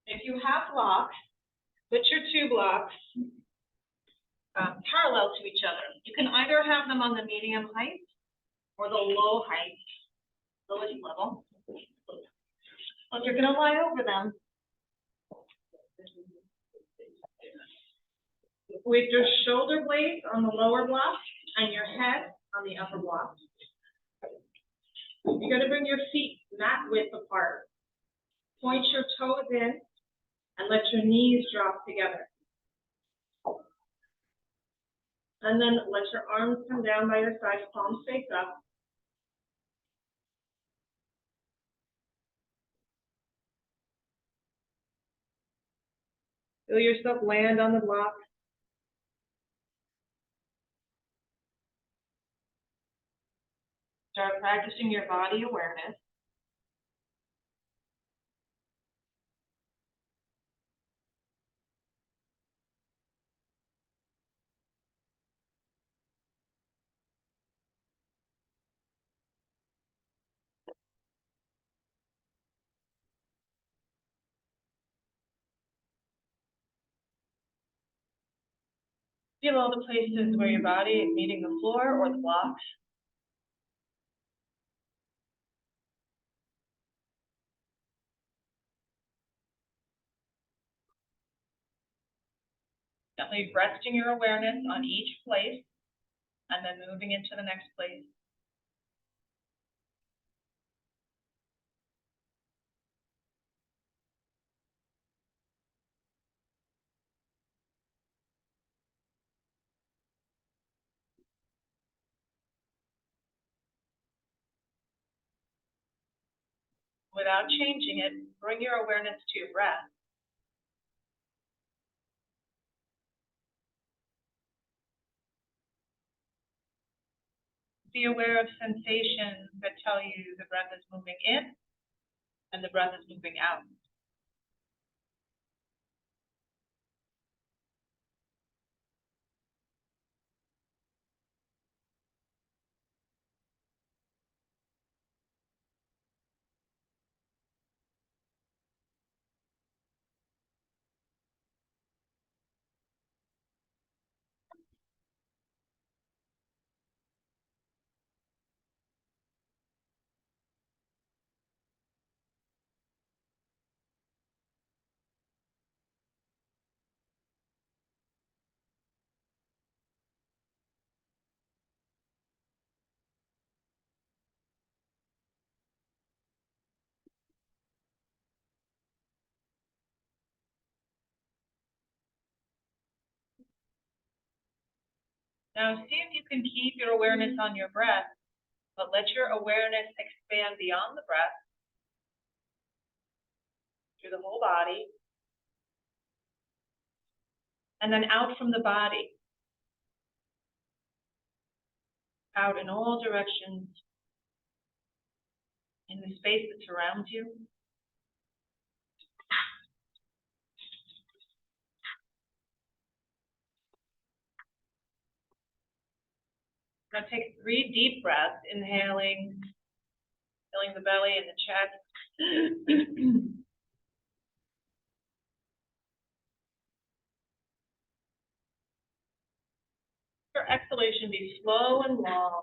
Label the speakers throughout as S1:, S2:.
S1: If you have blocks, put your 2 blocks parallel to each other. You can either have them on the medium height or the low height, lowest level. Well, you're going to lie over them with your shoulder blades on the lower block and your head on the upper block. You're going to bring your feet mat width apart. Point your toes in and let your knees drop together. And then let your arms come down by your sides, palms face up. Feel yourself land on the block. Start practicing your body awareness. Feel all the places where your body is meeting the floor or the blocks. Gently resting your awareness on each place and then moving into the next place. Without changing it, bring your awareness to your breath. Be aware of sensations that tell you the breath is moving in and the breath is moving out. Now see if you can keep your awareness on your breath, but let your awareness expand beyond the breath through the whole body and then out from the body, out in all directions in the space that surrounds you. Now take 3 deep breaths, inhaling, filling the belly and the chest. Your exhalation be slow and long.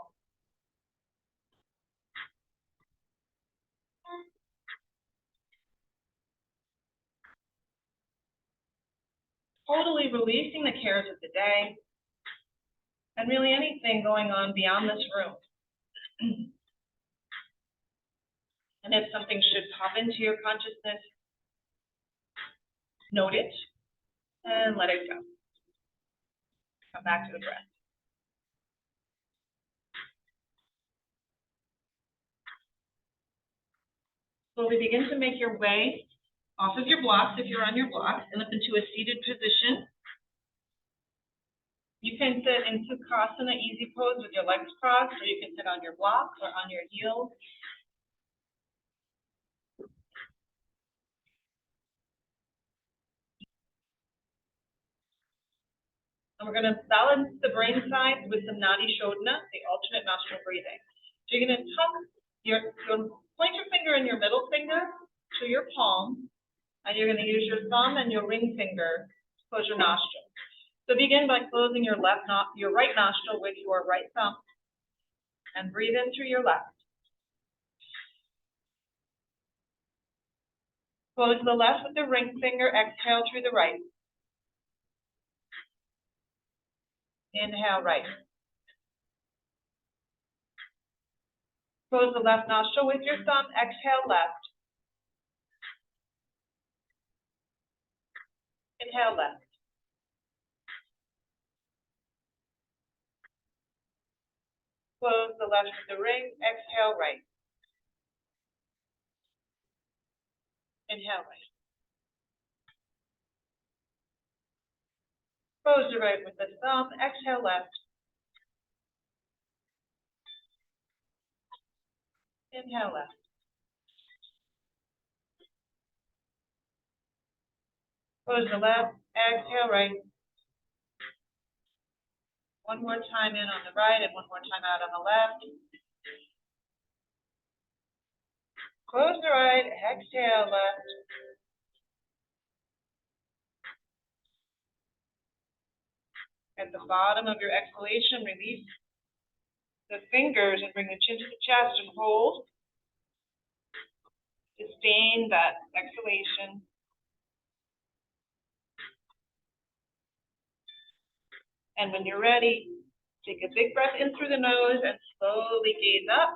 S1: Totally releasing the cares of the day and really anything going on beyond this room. And if something should pop into your consciousness, note it and let it go. Come back to the breath. Slowly begin to make your way off of your blocks, if you're on your blocks, and up into a seated position. You can sit in Sukhasana, easy pose with your legs crossed, or you can sit on your blocks or on your heels. And we're going to balance the brain side with some Nadi Shodhana, the alternate nostril breathing. So you're going to tuck point your finger and your middle finger to your palm, And you're gonna use your thumb and your ring finger to close your nostril. So begin by closing your right nostril with your right thumb and breathe in through your left. Close the left with the ring finger, exhale through the right. Inhale right. Close the left nostril with your thumb, exhale left. Inhale left. Close the left with the ring, exhale right. Inhale right. Close the right with the thumb, exhale left. Inhale left. Close the left, exhale right. One more time in on the right and one more time out on the left. Close the right, exhale left. At the bottom of your exhalation, release the fingers and bring the chin to the chest and hold. Sustain that exhalation. And when you're ready, take a big breath in through the nose and slowly gaze up.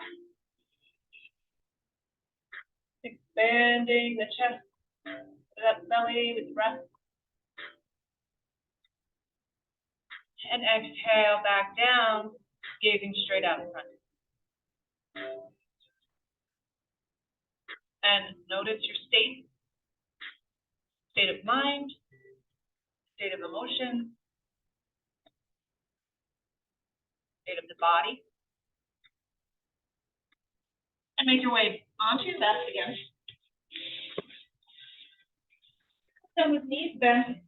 S1: Expanding the chest, that belly with breath. And exhale back down, gazing straight out in front. And notice your state of mind, state of emotion, state of the body. And make your way onto your desk again. So with knees bent,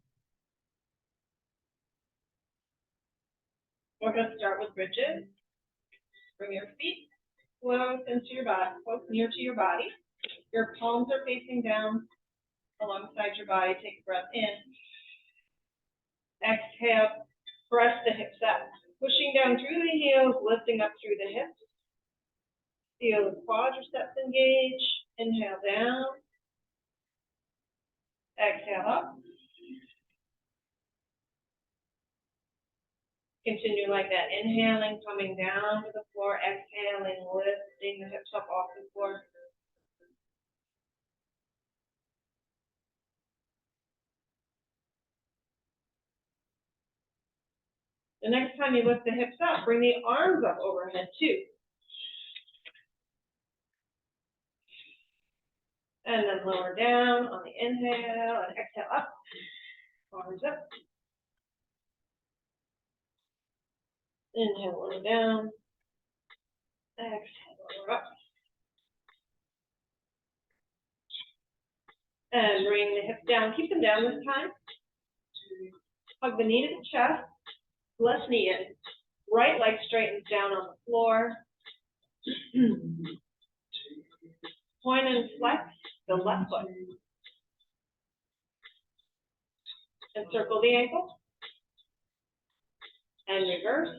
S1: we're going to start with bridges. Bring your feet close into your body, close near to your body. Your palms are facing down alongside your body. Take a breath in. Exhale, press the hips up. Pushing down through the heels, lifting up through the hips. Feel the quadriceps engage. Inhale down. Exhale up. Continue like that. Inhaling, coming down to the floor. Exhaling, lifting the hips up off the floor. The next time you lift the hips up, bring the arms up overhead too. And then lower down on the inhale and exhale up. Arms up. Inhale, lower down. Exhale, lower up. And bring the hips down. Keep them down this time. Hug the knee to the chest. Left knee in. Right leg straightens down on the floor. Point and flex the left foot. And circle the ankle. And reverse.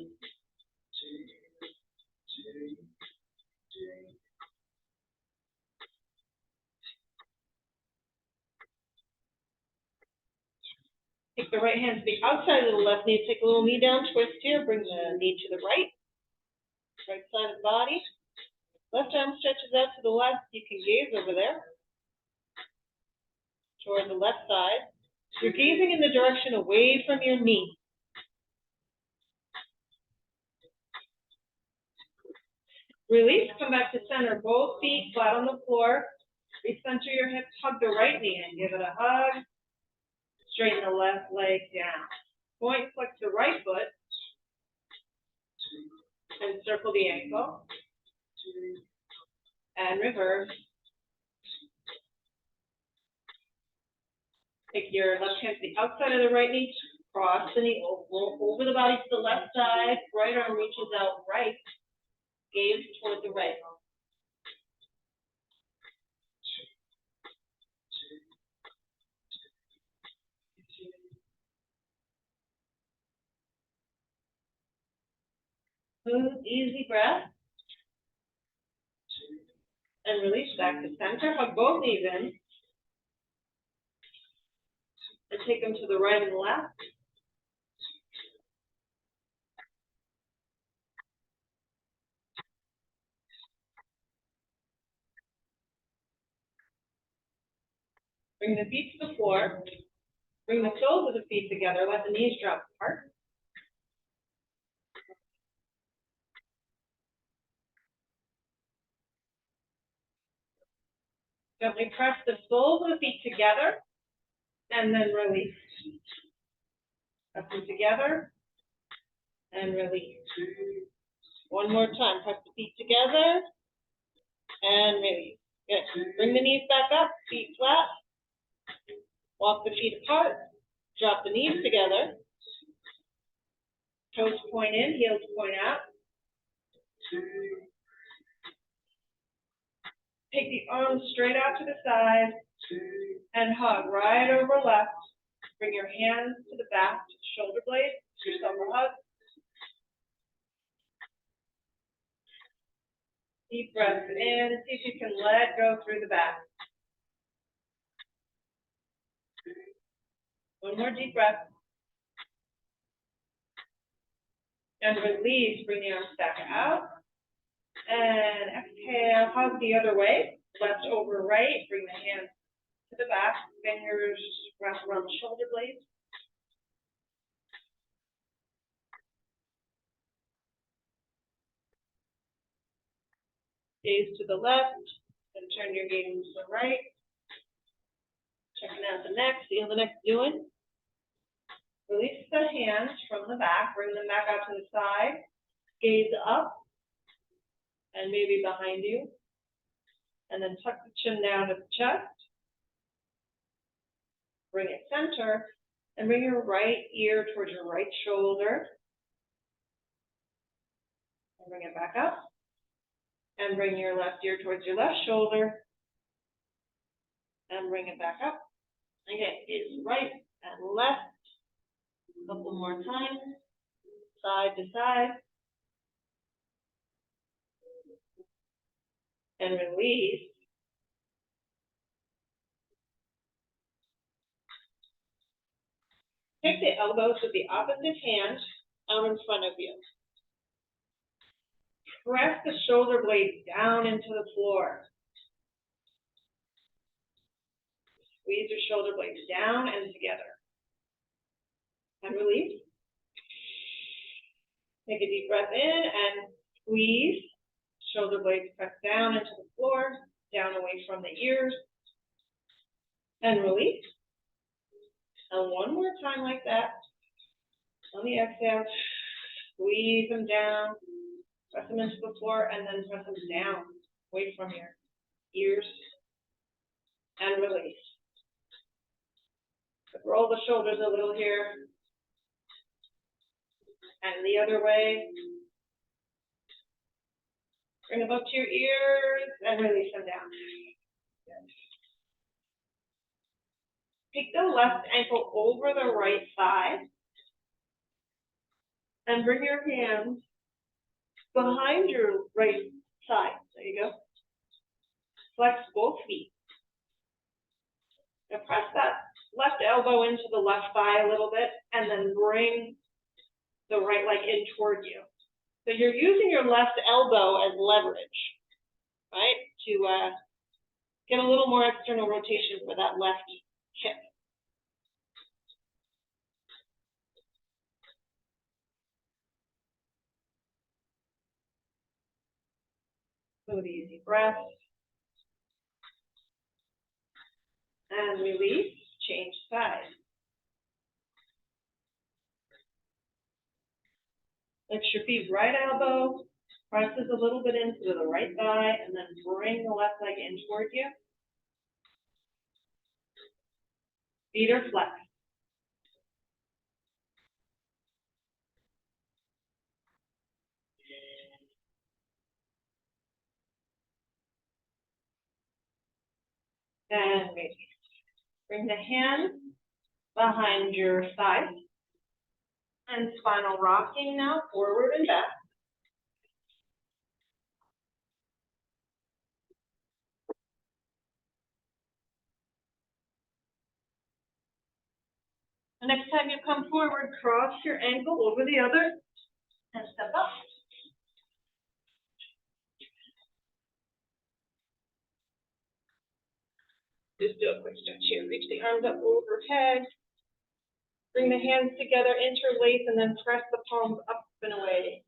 S1: Take the right hand to the outside of the left knee. Take a little knee down, twist here. Bring the knee to the right. Right side of the body. Left arm stretches out to the left. You can gaze over there. Toward the left side. You're gazing in the direction away from your knee. Release, come back to center. Both feet flat on the floor. Recenter your hips, hug the right knee in. Give it a hug. Straighten the left leg down. Point, flex the right foot. And circle the ankle. And reverse. Take your left hand to the outside of the right knee. Cross the knee over the body to the left side. Right arm reaches out right. Gaze toward the right. Smooth, easy breath. And release back to center. Hug both knees in. And take them to the right and left. Bring the feet to the floor. Bring the soles of the feet together. Let the knees drop apart. Gently press the soles of the feet together and then release. Press them together and release. One more time. Press the feet together and release. Good. Bring the knees back up, feet flat. Walk the feet apart. Drop the knees together. Toes point in, heels point out. Take the arms straight out to the side and hug right over left. Bring your hands to the back, shoulder blades, give yourself a hug. Deep breath in, see if you can let go through the back. One more deep breath. And release, bring the arms back out. And exhale, hug the other way. Left over right, bring the hands to the back. Fingers wrap around the shoulder blades. Gaze to the left, and turn your gaze to the right. Checking out the neck, see how the neck's doing. Release the hands from the back, bring them back out to the side. Gaze up, and maybe behind you. And then tuck the chin down to the chest. Bring it center, and bring your right ear towards your right shoulder. And bring it back up. And bring your left ear towards your left shoulder. And bring it back up. Again, gaze right and left. A couple more times. Side to side. And release. Take the elbows with the opposite hand out in front of you. Press the shoulder blades down into the floor. Squeeze your shoulder blades down and together. And release. Take a deep breath in and squeeze. Shoulder blades press down into the floor, down away from the ears. And release. And one more time like that. On the exhale, squeeze them down, press them into the floor, and then press them down, away from your ears. And release. Roll the shoulders a little here. And the other way. Bring them up to your ears and release them down. Take the left ankle over the right thigh. And bring your hands behind your right side. There you go. Flex both feet. Now press that left elbow into the left thigh a little bit, and then bring the right leg in toward you. So you're using your left elbow as leverage, right? To get a little more external rotation for that left hip. Smooth, easy breath. And release, change sides. Lift your feet, right elbow, presses a little bit into the right thigh, and then bring the left leg in toward you. Feet are flexed. And release. Bring the hands behind your side. And spinal rocking now, forward and back. The next time you come forward, cross your ankle over the other and step up. Just do a quick stretch here. Reach the arms up overhead. Bring the hands together, interlace, and then press the palms up and away.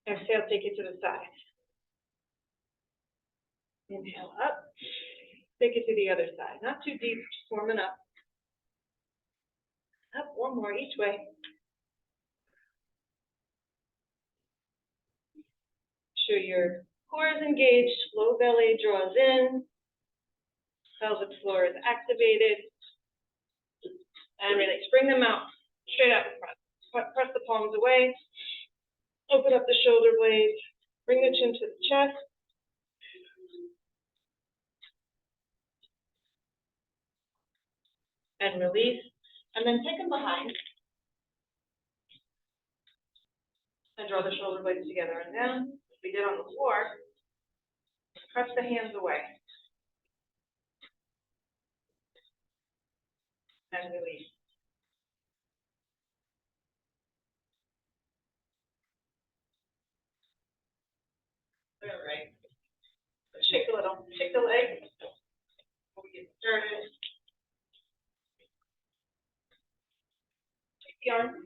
S1: Exhale, take it to the side. Inhale up. Take it to the other side. Not too deep, just warming up. Up, one more each way. Sure your core is engaged, low belly draws in, pelvic floor is activated, and release. Bring them out, straight out in front. Press the palms away, open up the shoulder blades, bring the chin to the chest. And release, and then take them behind. And draw the shoulder blades together and down, as we did on the floor. Press the hands away. And release. All right. So shake a little, shake the legs before we get started. Shake the arms.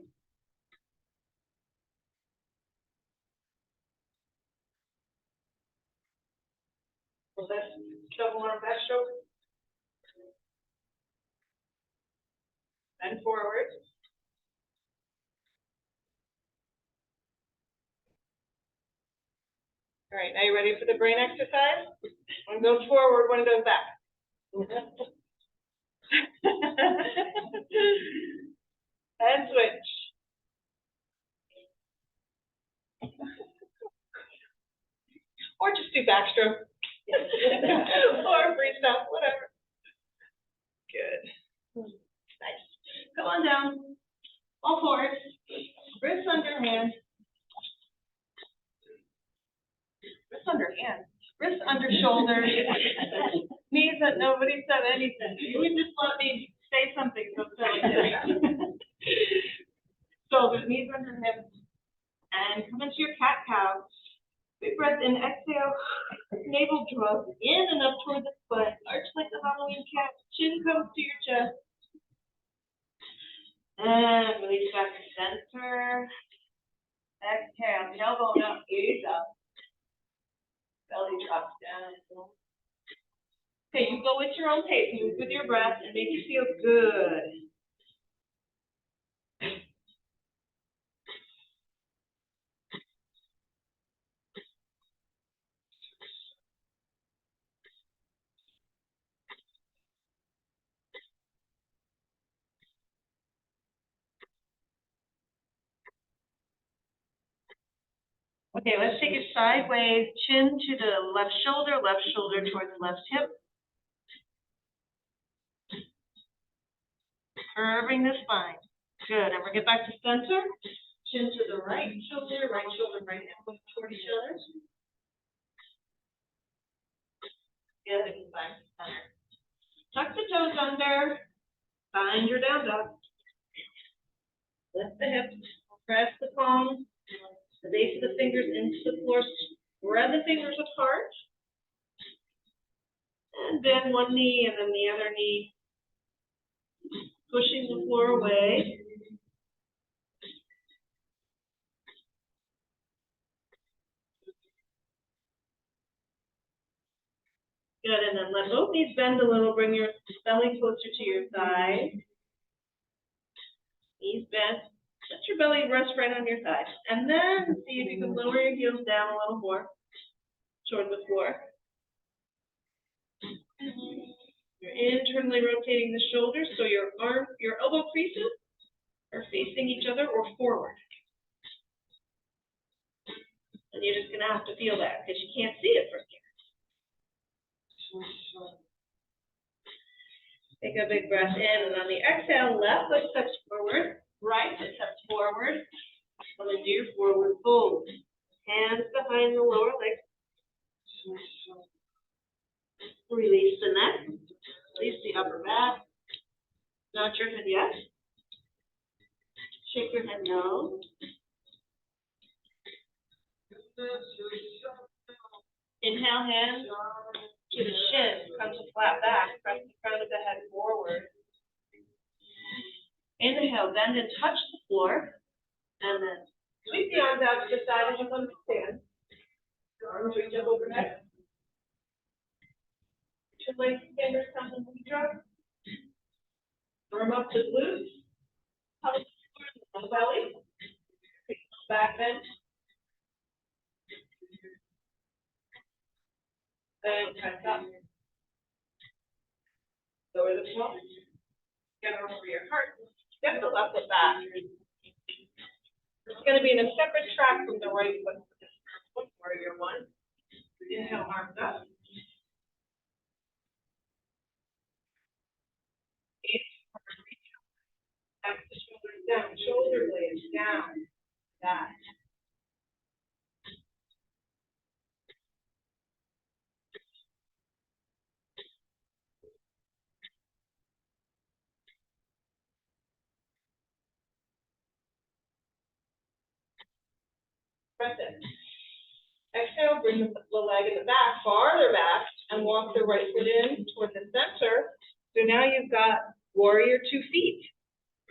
S1: We'll lift double arm backstroke. And forward. All right, now you ready for the brain exercise? One goes forward, one goes back. And switch. Or just do backstroke. Or freestyle, whatever. Good. Nice. Come on down. All fours. Wrists under hand. Wrists under hand. Wrists under shoulders. Knees that nobody said anything. You would just let me say something so silly. Shoulders, knees under hips. And come into your cat cow. Big breath in, exhale. Navel draws in and up toward the spine. Arch like the Halloween cat. Chin comes to your chest. And release back to center. Exhale. Tailbone up, gaze up. Belly drops down. Okay, you go at your own pace. Move with your breath and make you feel good. Okay, let's take it sideways, chin to the left shoulder towards the left hip. Curving the spine. Good, and we'll get back to center. Chin to the right shoulder, right elbow toward each other. Good, and back to center. Tuck the toes under. Find your down dog. Lift the hips, press the palms. The base of the fingers into the floor, spread the fingers apart, and bend one knee and then the other knee, pushing the floor away. Good, and then let both knees bend a little, bring your belly closer to your thigh. Knees bent. Let your belly rest right on your thighs. And then see if you can lower your heels down a little more toward the floor. You're internally rotating the shoulders so your elbow creases are facing each other or forward. And you're just going to have to feel that because you can't see it from here. Take a big breath in, and on the exhale, left foot steps forward. Right foot steps forward. Come into your forward fold. Hands behind the lower leg.
S2: Release the neck. Release the upper back. Nod your head yes. Shake your head no. Inhale, hands to the shin. Come to flat back. Press the front of the head forward. Inhale, bend and touch the floor. And then
S1: Sweep the arms out to the side as you come to stand. Arms reach up overhead. Two legs, fingers come to the drop. Arm up to glutes. Pelvis on the belly. Back bend. And press up. Lower the small. Get over your heart. Step the left foot back. It's going to be in a separate track from the right foot. Warrior one. Inhale, arms up. Back to shoulders down. Shoulder blades down. Back. Press it. Exhale, bring the leg in the back, farther back, and walk the right foot in toward the center. So now you've got warrior 2 feet.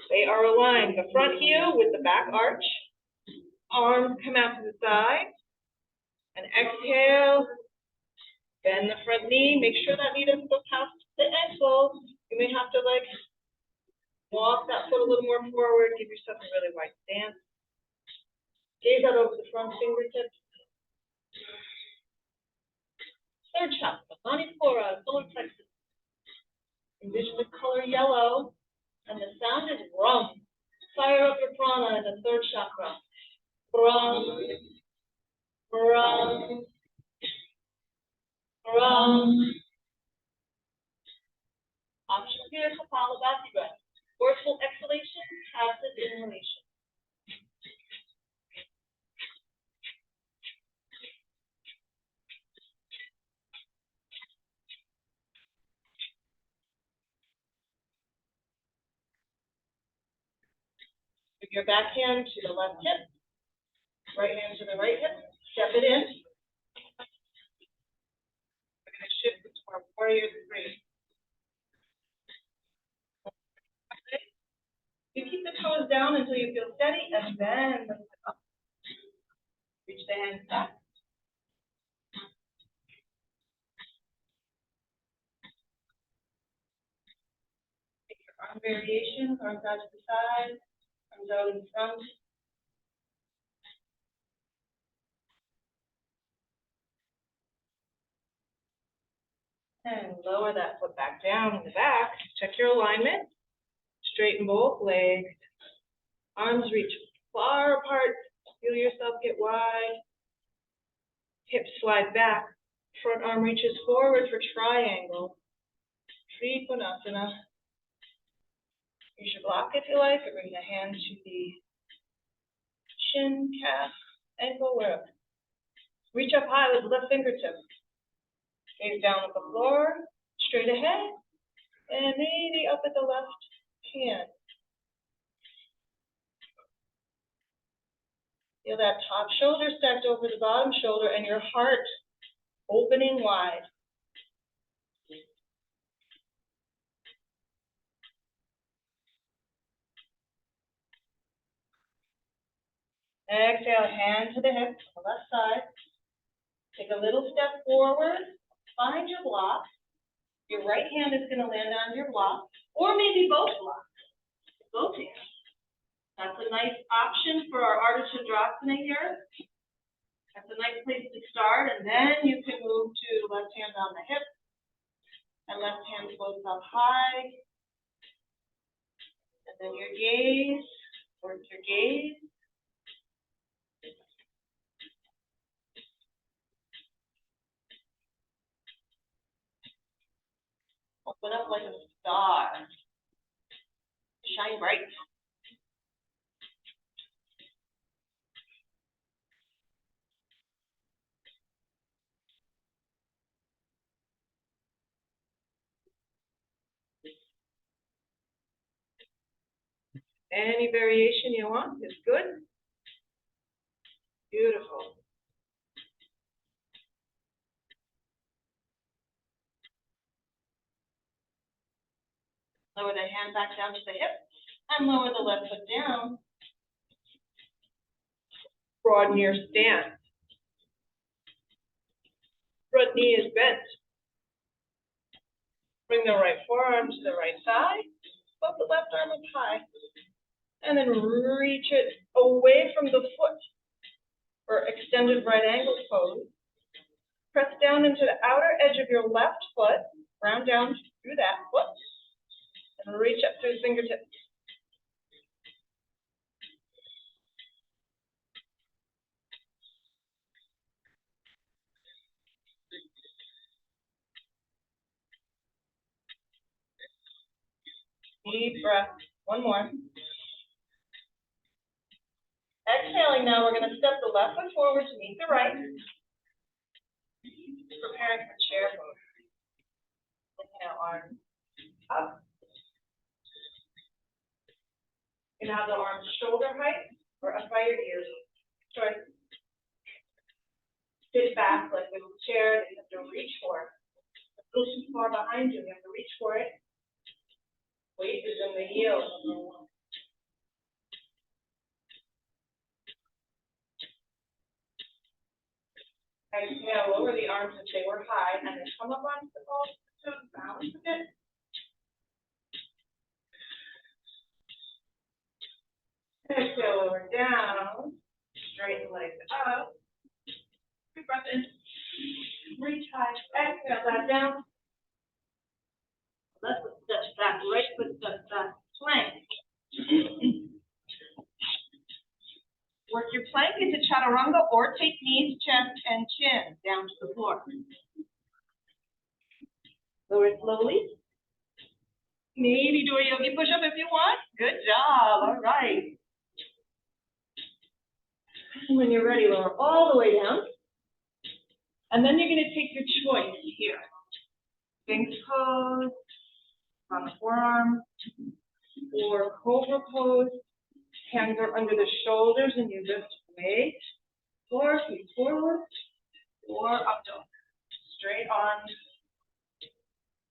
S1: They are aligned, the front heel with the back arch. Arms come out to the side. And exhale, bend the front knee. Make sure that knee doesn't go past the ankle. You may have to walk that foot a little more forward. Give yourself a really wide stance. Gaze out over the front fingertips. Third chakra, Manipura, solar plexus. Envision the color yellow, and the sound is rum. Fire up your prana in the third chakra. Rum, rum, rum. Optional here, Kapalabhati breath. Forceful exhalation, passive inhalation. Bring your back hand to the left hip, right hand to the right hip, step it in. We're going to shift to our warrior 3. You keep the toes down until you feel steady, and then lift it up. Reach the hands back. Take your arm variations, arms out to the side, arms out in front. And lower that foot back down in the back. Check your alignment. Straighten both legs. Arms reach far apart. Feel yourself get wide. Hips slide back. Front arm reaches forward for triangle. Trikonasana. Use your block if you like, or bring the hand to the shin, calf, ankle, wherever. Reach up high with the left fingertip. Gaze down at the floor, straight ahead, and maybe up at the left hand. Feel that top shoulder stacked over the bottom shoulder and your heart opening wide. Exhale, hand to the hip, to the left side. Take a little step forward, find your block. Your right hand is going to land on your block, or maybe both blocks, both hands. That's a nice option for our Ardha Chandrasana here. That's a nice place to start, and then you can move to left hand on the hip, and left hand floats up high. And then your gaze, work your gaze. Open up like a star. Shine bright.
S2: Any variation you want is good. Beautiful. Lower the hand back down to the hip and lower the left foot down. Broaden your stance. Front knee is bent. Bring the right forearm to the right thigh. Put the left arm up high. And then reach it away from the foot for extended right angle pose. Press down into the outer edge of your left foot. Round down through that foot. And reach up through the fingertips. Deep breath. One more. Exhaling now, we're going to step the left foot forward to meet the right. Preparing for chair pose. Inhale, arms up. You can have the arms shoulder height or up by your ears. Choice. Sit back like a little chair that you have to reach for. A little too far behind you, you have to reach for it. Weight is in the heels. Exhale, lower the arms if they were high, and then come up onto the ball to balance a bit. Exhale, lower down. Straighten legs up. Big breath in. Reach high. Exhale, back down. Left foot steps back, right foot steps back. Plank. Work your plank into chaturanga or take knees, chest, and chin down to the floor. Lower slowly. Maybe do a yogi push-up if you want. Good job. All right. When you're ready, lower all the way down. And then you're going to take your choice here. Sphinx pose on the forearm, or cobra pose. Hands are under the shoulders and you lift weight, or feet forward, or up dog. Straight arms,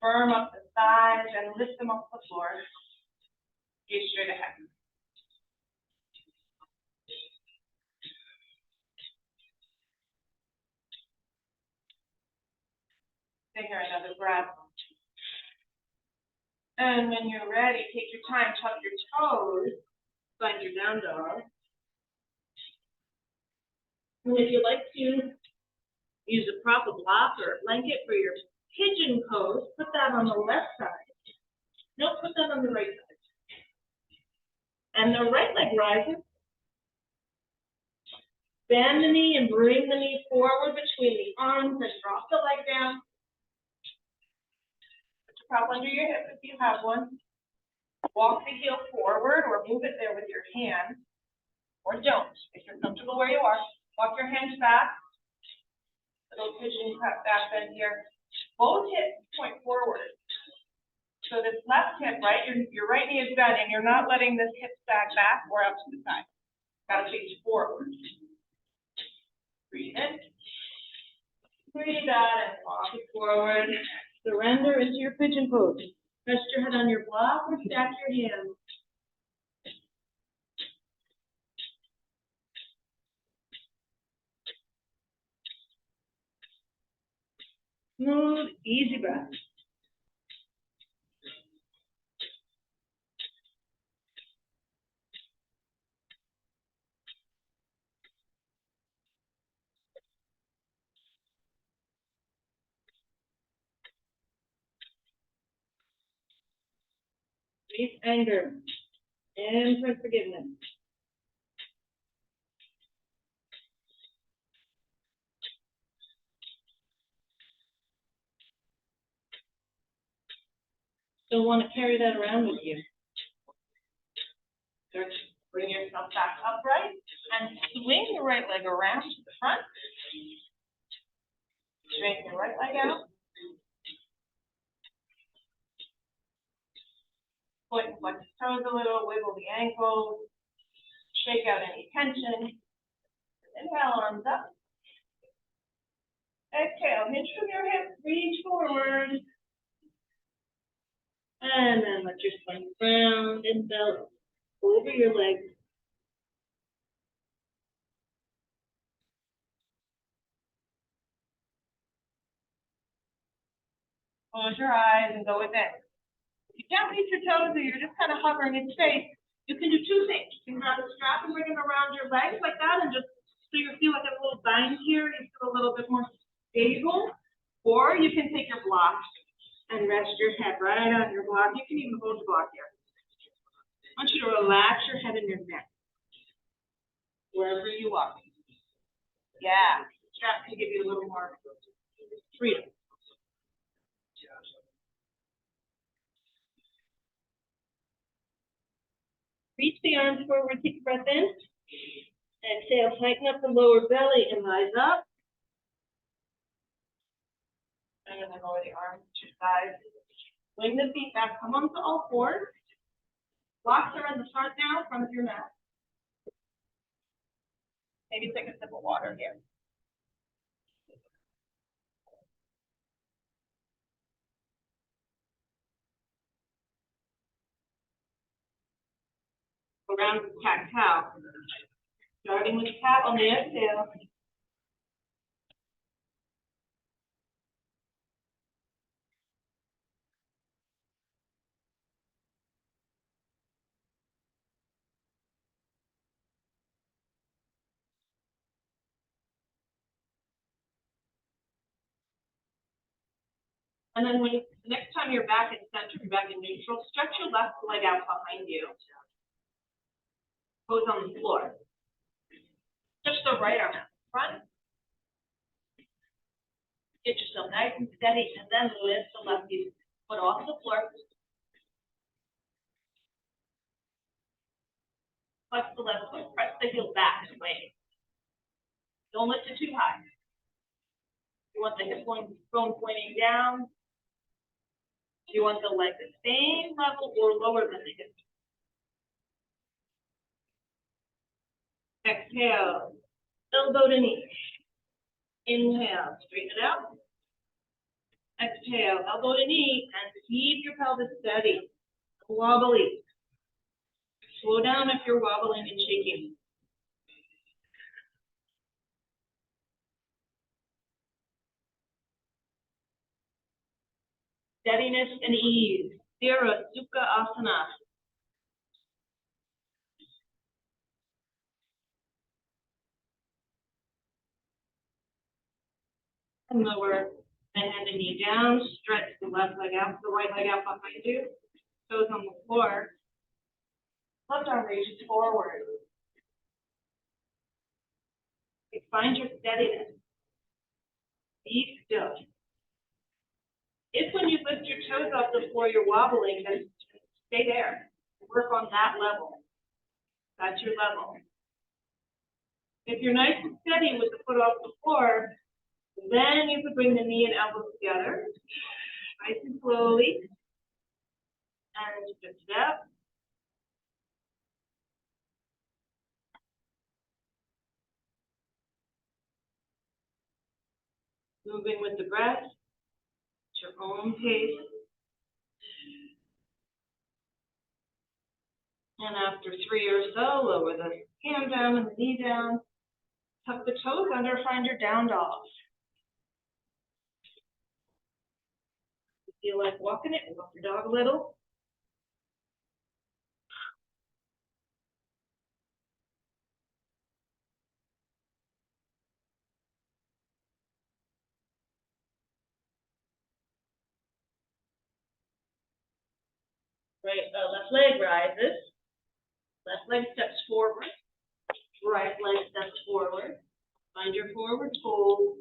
S2: firm up the thighs and lift them off the floor. Gaze straight ahead. Take another breath. And when you're ready, take your time, tuck your toes, find your down dog. And if you'd like to use a prop, a block, or a blanket for your pigeon pose, put that on the left side. No, put that on the right side. And the right leg rises. Bend the knee and bring the knee forward between the arms and drop the leg down. Put your prop under your hip if you have one. Walk the heel forward or move it there with your hand. Or don't, if you're comfortable where you are. Walk your hands back. Little pigeon cut back bend here. Both hips point forward. So this left hip, right, your right knee is bent and you're not letting this hip sag back or out to the side. Got to face forward. Breathe in. Breathe out and walk it forward. Surrender into your pigeon pose. Rest your head on your block or stack your hands. Smooth, easy breath. Release anger and for forgiveness. Don't want to carry that around with you. Bring yourself back upright and swing your right leg around to the front. Straighten your right leg out. foot and flex the toes a little, wiggle the ankles, shake out any tension. Inhale, arms up. Exhale, hinge from your hips, reach forward.
S1: And then let your spine round and belt over your legs.
S2: Close your eyes and go within. If you can't reach your toes or you're just kind of hovering in space, you can do two things. You can grab a strap and bring it around your legs like that and just so you feel like a little bind here, you feel a little bit more stable. Or you can take your block and rest your head right on your block. You can even hold your block here. I want you to relax your head and your neck, wherever you are. Yeah, strap can give you a little more freedom.
S1: Reach the arms forward, take a breath in. Exhale, tighten up the lower belly and rise up.
S2: And then lower the arms to your sides. Swing the feet back, come onto all fours. Blocks are in the front now, front of your mat. Maybe take a sip of water here. Around the cat-cow. Starting with cat on the exhale. And then when next time you're back in center, you're back in neutral, stretch your left leg out behind you. Pose on the floor. Stretch the right arm out front. Get yourself nice and steady, and then lift the left foot off the floor. Flex the left foot, press the heel back and away. Don't lift it too high. You want the hip bone pointing down. You want the leg the same level or lower than the hip. Exhale, elbow to knee. Inhale, straighten it out. Exhale, elbow to knee, and keep your pelvis steady, wobbly. Slow down if you're wobbling and shaking. Steadiness and ease. Sthira Sukha Asana. And lower the hand and knee down. Stretch the left leg out, the right leg out behind you. Toes on the floor. Left arm reaches forward. Find your steadiness. Be still. If when you lift your toes off the floor you're wobbling, then stay there. Work on that level. That's your level. If you're nice and steady with the foot off the floor, then you could bring the knee and elbow together, nice and slowly, and just a step. Moving with the breath, at your own pace. And after 3 or so, lower the hand down and the knee down. Tuck the toes under, find your down dog. If you feel like walking it, walk your dog a little. Right, left leg rises. Left leg steps forward. Right leg steps forward. Find your forward fold.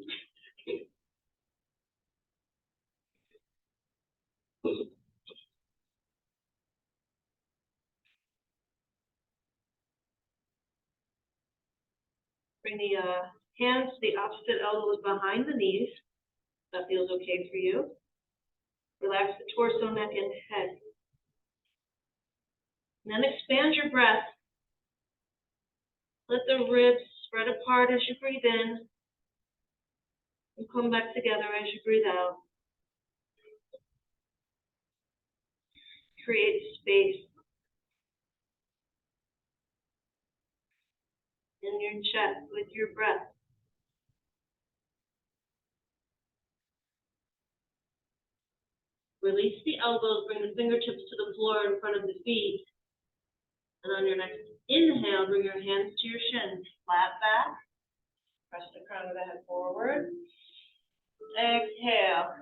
S2: Bring the hands to the opposite elbows behind the knees. That feels okay for you. Relax the torso, neck, and head.
S3: And then expand your breath. Let the ribs spread apart as you breathe in. And come back together as you breathe out. Create space in your chest with your breath. Release the elbows, bring the fingertips to the floor in front of the feet. And on your next inhale, bring your hands to your shins, flat back. Press the crown of the head forward. Exhale.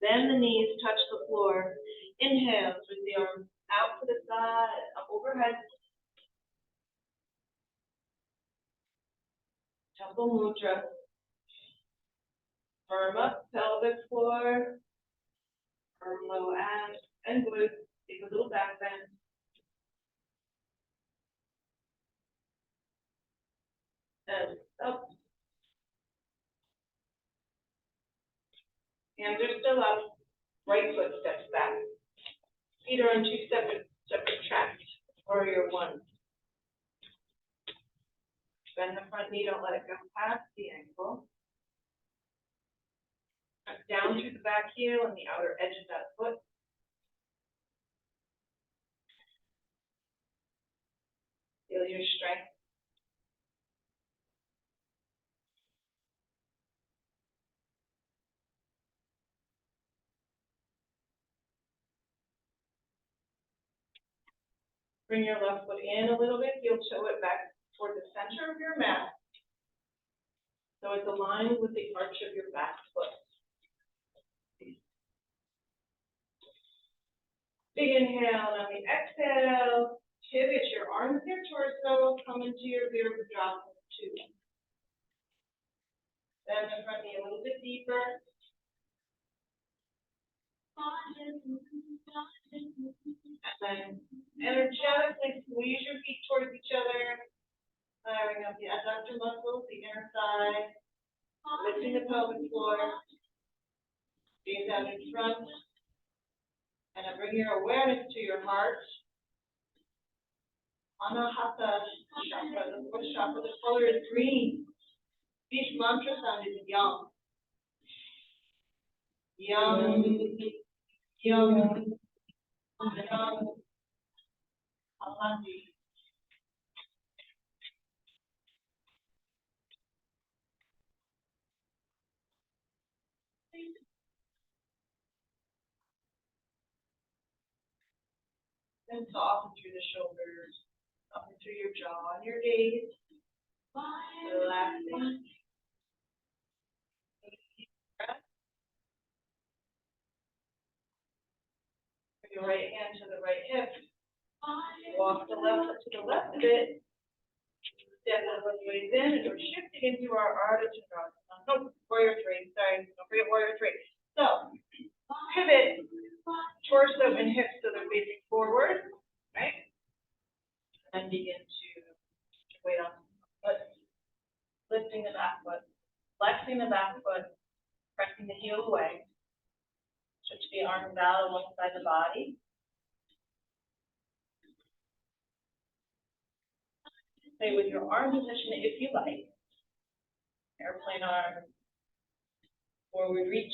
S3: Bend the knees, touch the floor. Inhale, swing the arms out to the side, up overhead. Temple Mudra. Firm up, pelvic floor. Firm low abs and glutes. Take a little back bend. And up. Hands are still up. Right foot steps back. Feet are on two separate tracks. Warrior one. Bend the front knee, don't let it go past the ankle. Tuck down through the back heel and the outer edge of that foot. Feel your strength. Bring your left foot in a little bit, heel toe it back toward the center of your mat. So it's aligned with the arch of your back foot. Big inhale, and on the exhale, pivot your arms, your torso, come into your Virabhadrasana 2. Bend the front knee a little bit deeper. Then energetically squeeze your feet towards each other, firing up the adductor muscles, the inner thigh, lifting the pelvic floor, gaze out in front, and then bring your awareness to your heart. Anahata chakra, the fourth chakra, the color is green. Each mantra sound is yum. Yum, yum, yum. Alandi. And soften through the shoulders, soften through your jaw and your gaze. Relaxing. Bring your right hand to the right hip. Walk the left foot to the left a bit. Step the left ways in, and we're shifting into our Ardha Chandrasana. No, Warrior 3. Sorry, don't forget Warrior 3. So, pivot, torso and hips so they're facing forward, right? And begin to weight on the foot, lifting the back foot, flexing the back foot, pressing the heel away. Switch the arms out alongside the body. Stay with your arm position if you like. Airplane arm, forward reach.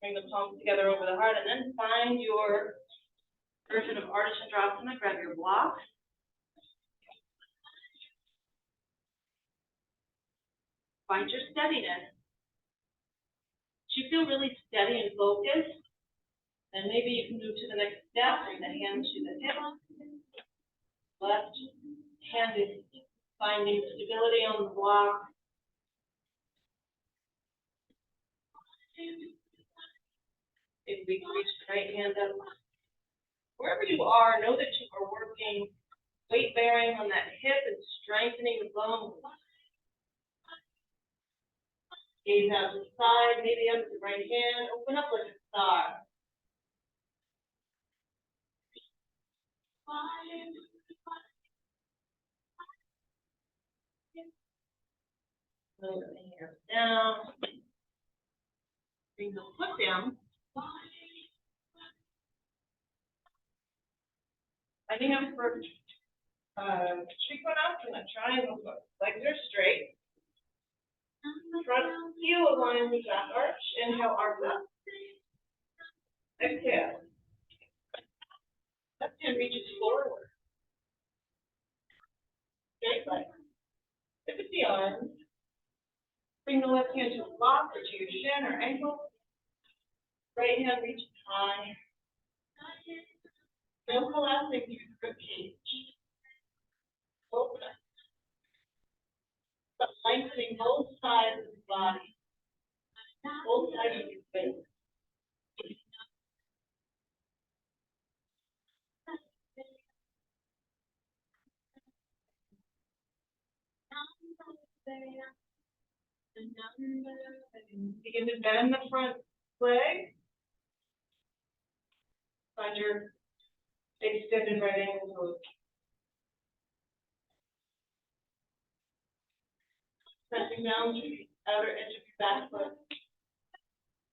S3: Bring the palms together over the heart, and then find your version of Ardha Chandrasana. Grab your block. Find your steadiness. If you feel really steady and focused, then maybe you can move to the next step. Bring the hand to the hip. Left hand is finding stability on the block. If we can reach the right hand up. Wherever you are, know that you are working weight bearing on that hip and strengthening the bones. Gaze out to the side, maybe up to the right hand. Open up like a star. Lower the hands down.
S2: Bring the foot down. Lining up for Trikonasana, triangle foot. Legs are straight. Front heel aligns with that arch. Inhale, arms up. Exhale. Left hand reaches forward. Straight leg. Pivot the arms. Bring the left hand to the block or to your shin or ankle. Right hand reaches high. Feel collapsing through the rib cage. Open up. But lengthening both sides of the body. Both sides of your face. Begin to bend the front leg. Find your extended right ankle pose. Pressing down to the outer edge of your back foot.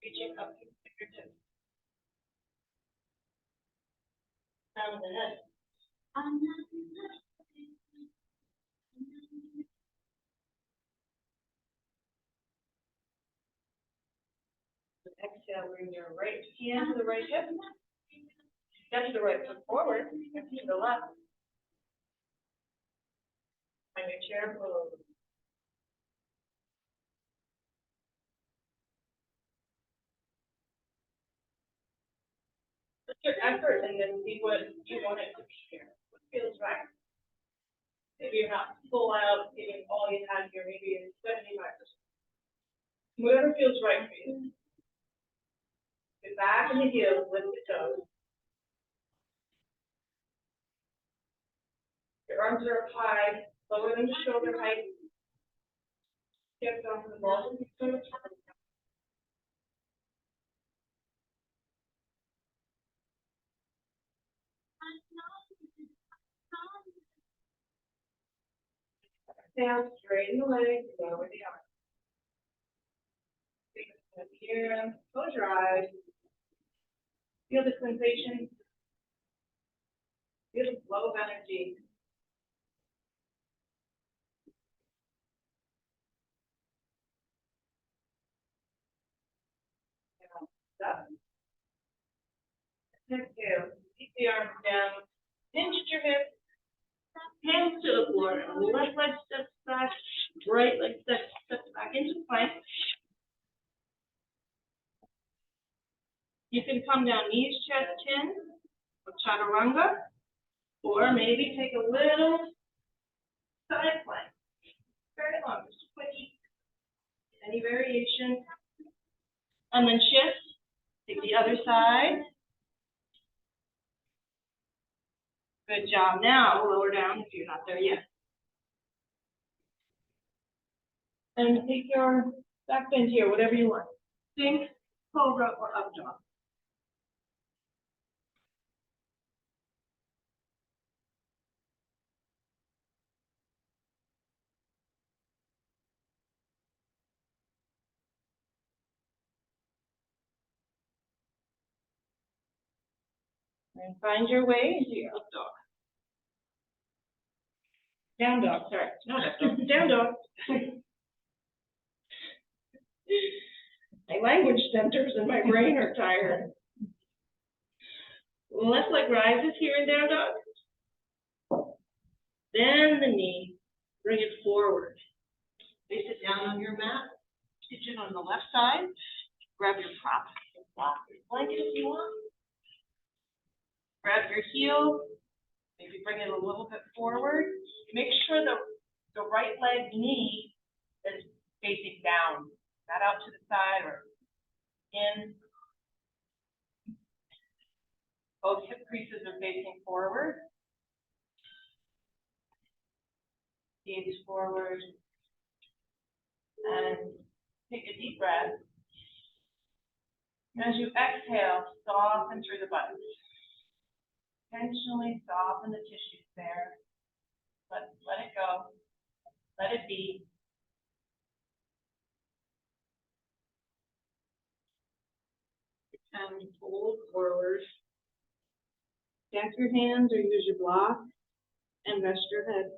S2: Reaching up to the fingertips. Down of the head. Exhale, bring your right hand to the right hip. Step the right foot forward, step to the left. Find your chair pose. Put your effort and then see what you want it to be here. What feels right. Maybe you're not full out giving all you had here, maybe it's 75%. Whatever feels right for you. Get back in the heels, lift the toes. Your arms are up high, lower than the shoulder height. Hips onto the balls of the toes. Down, straighten the legs, lower the arms. Take a step here, close your eyes. Feel the sensation. Feel the flow of energy. Up. Exhale. Keep the arms down. Hinge your hips. Hands to the floor. Left leg steps back. Right leg steps back into plank. You can come down knees, chest, chin, or chaturanga, or maybe take a little side plank. Very long, just a quickie. Any variation. And then shift. Take the other side. Good job. Now, lower down if you're not there yet. And take your back bend here, whatever you want. Sink, cobra, or up dog. And find your way into your up dog. Down dog, sorry. Not up dog. Down dog. My language centers in my brain are tired. Left leg rises here in down dog. Bend the knee. Bring it forward. Place it down on your mat. Pigeon on the left side. Grab your prop. Block your blanket if you want. Grab your heel. Maybe bring it a little bit forward. Make sure the right leg knee is facing down, not out to the side or in. Both hip creases are facing forward. Gaze forward. And take a deep breath. As you exhale, soften through the buttons. Intentionally soften the tissues there. Let it go. Let it be.
S1: And fold forward. Stack your hands or use your block and rest your head.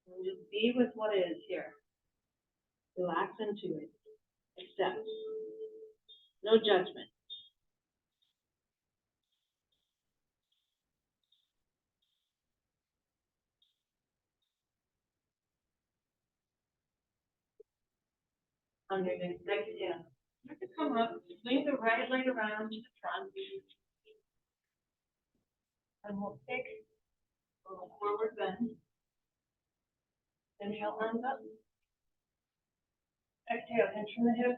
S1: And just be with what is here. Relax into it. Accept. No judgment. Underneath, next down. You have to come up, swing the right leg around to the front. And we'll take a little forward bend. Inhale, arms up. Exhale, hinge from the hip.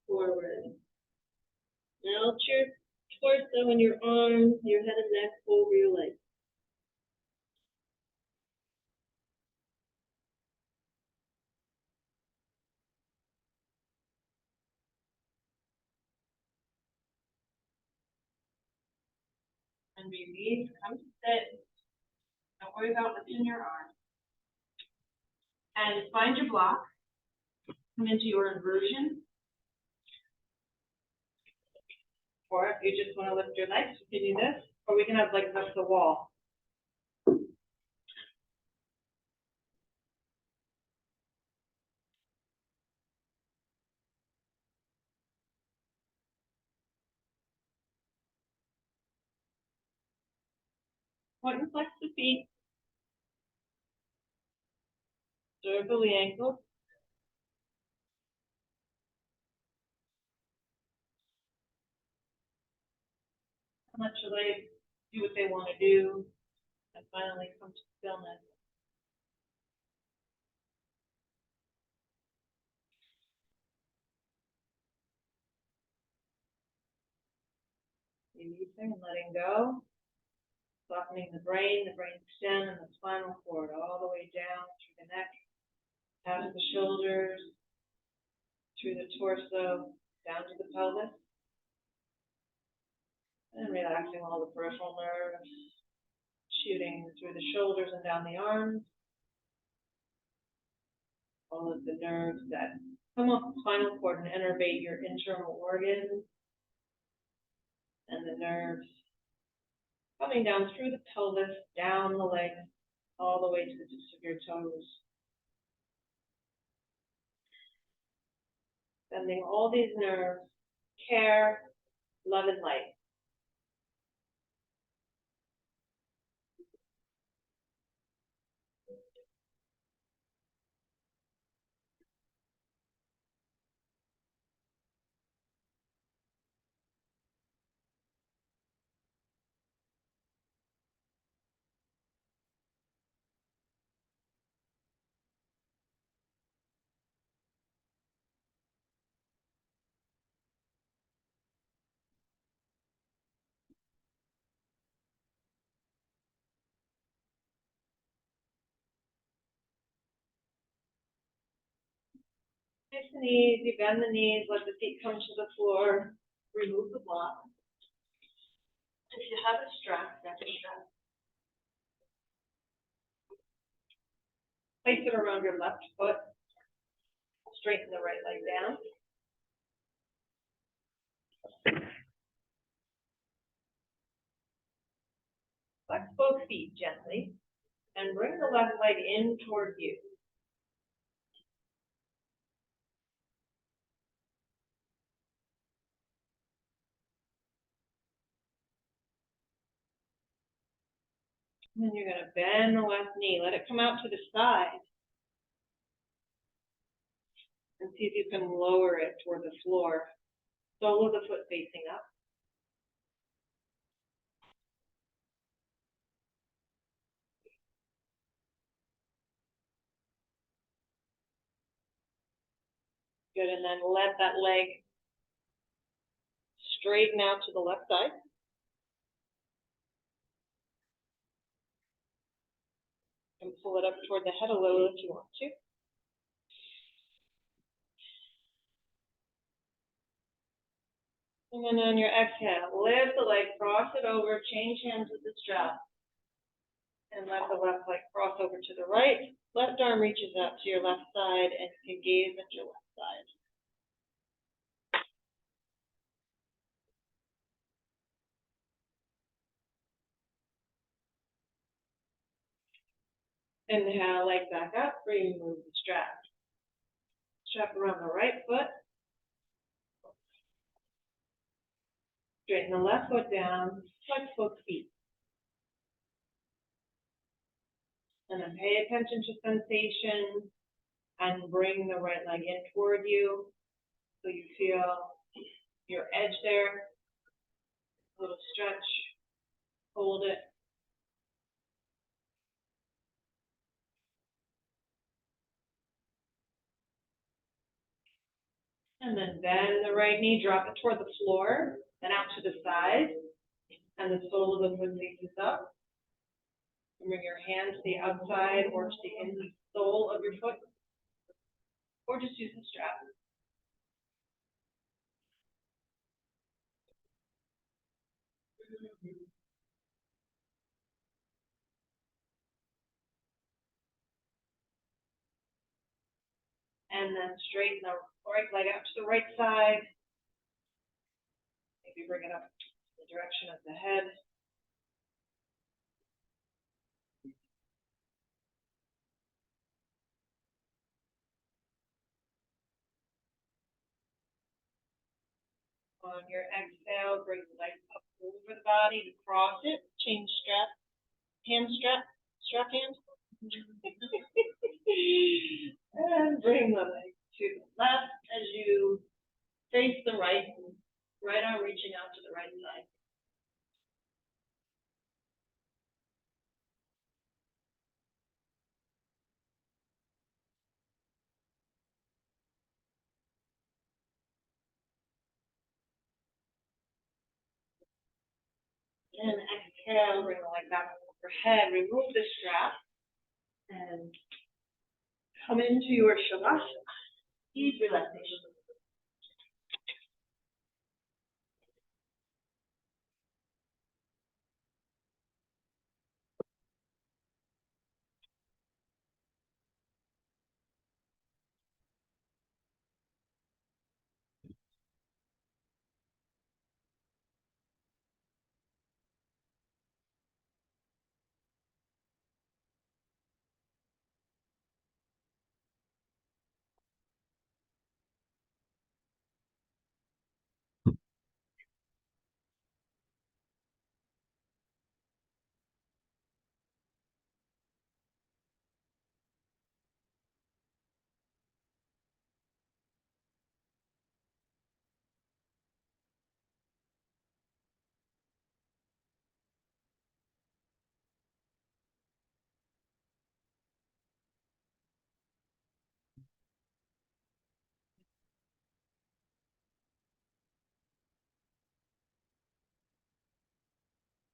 S1: Forward. Now it's your torso and your arms, your head and neck over your legs. And release, come to sit. Don't worry about what's in your arm. And find your block. Come into your inversion. Or if you just want to lift your legs, you can do this. Or we can have legs up to the wall. Point and flex the feet. Circle the ankles. And let your legs do what they want to do. And finally come to stillness. Releasing and letting go. Softening the brain stem, and the spinal cord all the way down through the neck, past the shoulders, through the torso, down to the pelvis. And relaxing all the peripheral nerves, shooting through the shoulders and down the arms. All of the nerves that come off the spinal cord and innervate your internal organs. And the nerves coming down through the pelvis, down the legs, all the way to the tips of your toes. Sending all these nerves care, love, and light. Nice and easy, bend the knees, let the feet come to the floor, remove the block. If you have a strap, that's a strap. Place it around your left foot, straighten the right leg down. Flex both feet gently, and bring the left leg in toward you. And then you're going to bend the left knee. Let it come out to the side. And see if you can lower it toward the floor. Sole of the foot facing up. Good, and then let that leg straighten out to the left side. And pull it up toward the head a little if you want to. And then on your exhale, lift the leg, cross it over, change hands with the strap. And let the left leg cross over to the right. Left arm reaches out to your left side and you can gaze at your left side. Inhale, leg back up, remove the strap. Strap around the right foot. Straighten the left foot down, flex both feet. And then pay attention to sensation and bring the right leg in toward you so you feel your edge there. A little stretch, hold it. And then bend the right knee, drop it toward the floor, then out to the side. And the sole of the foot faces up. And bring your hand to the outside or to the insole of your foot. Or just use the strap. And then straighten the right leg out to the right side. Maybe bring it up in the direction of the head. On your exhale, bring the leg up over the body to cross it. Change strap, hand strap, strap hand. And bring the leg to the left as you face the right arm reaching out to the right side. And exhale, bring the leg back overhead, remove the strap, and come into your Shavasana, deep relaxation.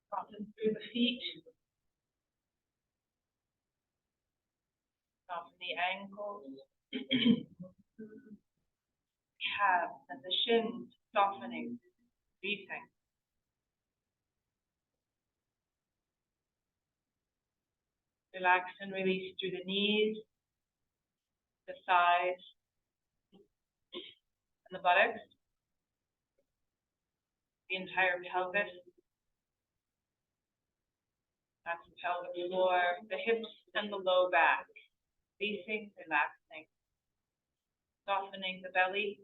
S1: Soften through the feet. Soften the ankles. Calves and the shins softening, releasing. Relax and release through the knees, the thighs, and the buttocks, the entire pelvis. That's the pelvic floor, the hips and the low back. Releasing, relaxing. Softening the belly.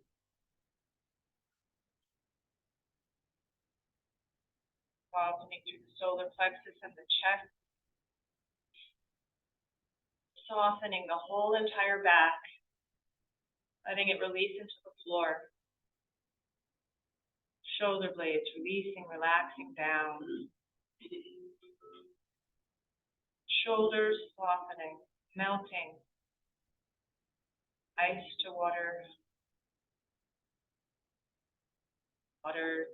S1: Softening through the solar plexus and the chest. Softening the whole entire back. Letting it release into the floor. Shoulder blades releasing, relaxing down. Shoulders softening, melting. Ice to water
S2: water,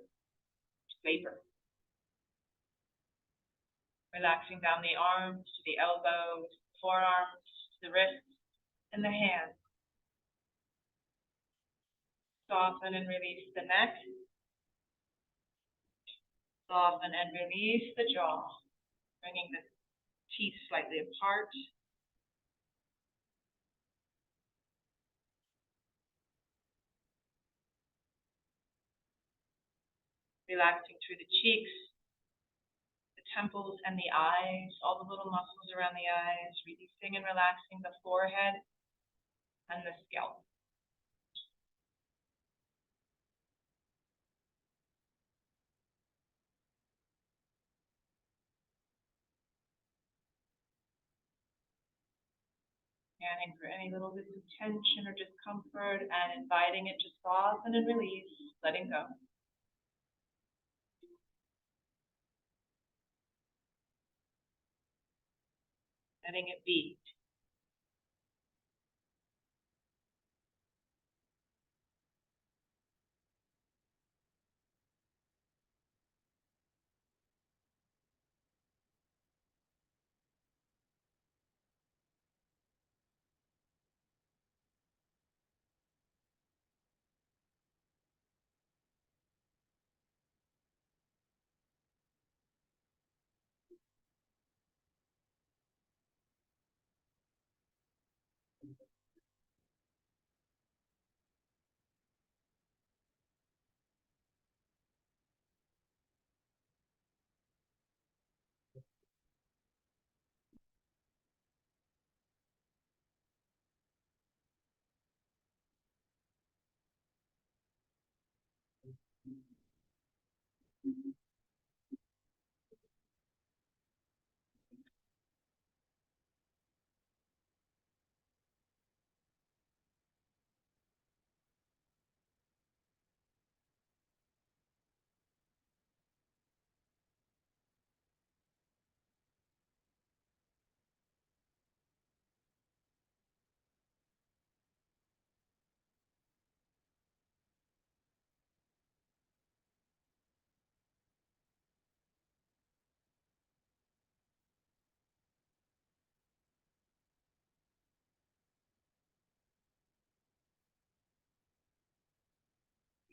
S2: vapor. Relaxing down the arms to the elbows, forearms, to the wrists, and the hands. Soften and release the neck. Soften and release the jaw, bringing the teeth slightly apart. Relaxing through the cheeks, the temples, and the eyes, all the little muscles around the eyes, releasing and relaxing the forehead and the scalp. Scanning for any little bits of tension or discomfort and inviting it to soften and release, letting go. Letting it be.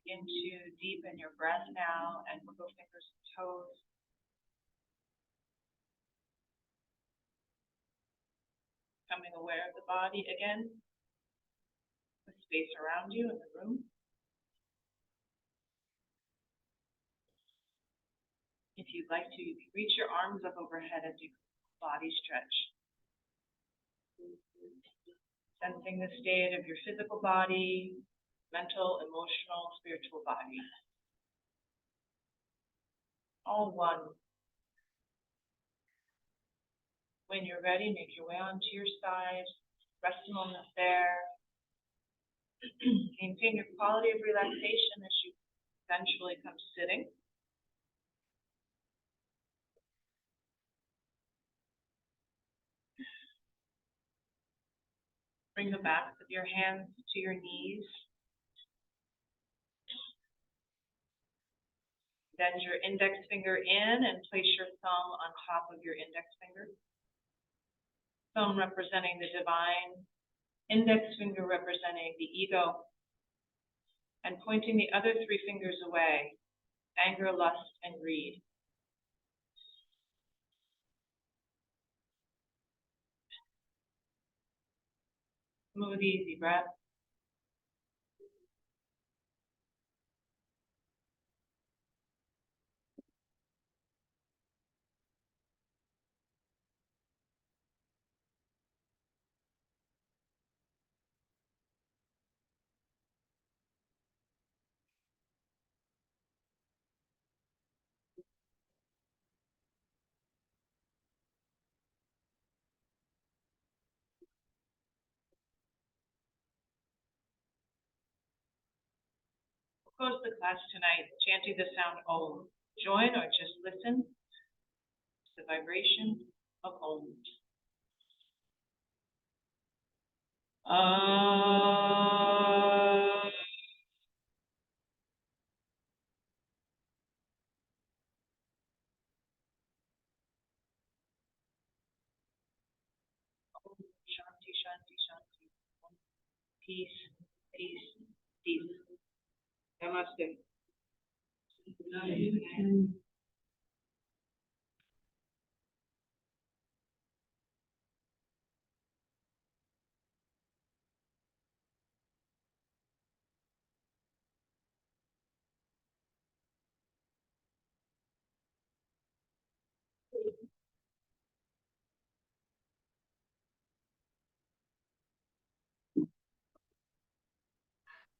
S2: Begin to deepen your breath now and wiggle fingers and toes. Becoming aware of the body again, the space around you in the room. If you'd like to, you can reach your arms up overhead as you body stretch. Sensing the state of your physical body, mental, emotional, spiritual body. All one. When you're ready, make your way onto your side. Rest a moment there. Maintain your quality of relaxation as you eventually come sitting. Bring the backs of your hands to your knees. Bend your index finger in and place your thumb on top of your index finger. Thumb representing the divine, index finger representing the ego, and pointing the other three fingers away, anger, lust, and greed. Smooth, easy breath. We'll close the class tonight chanting the sound Om. Join or just listen to the vibration of Om.
S3: Peace, peace, peace. Namaste.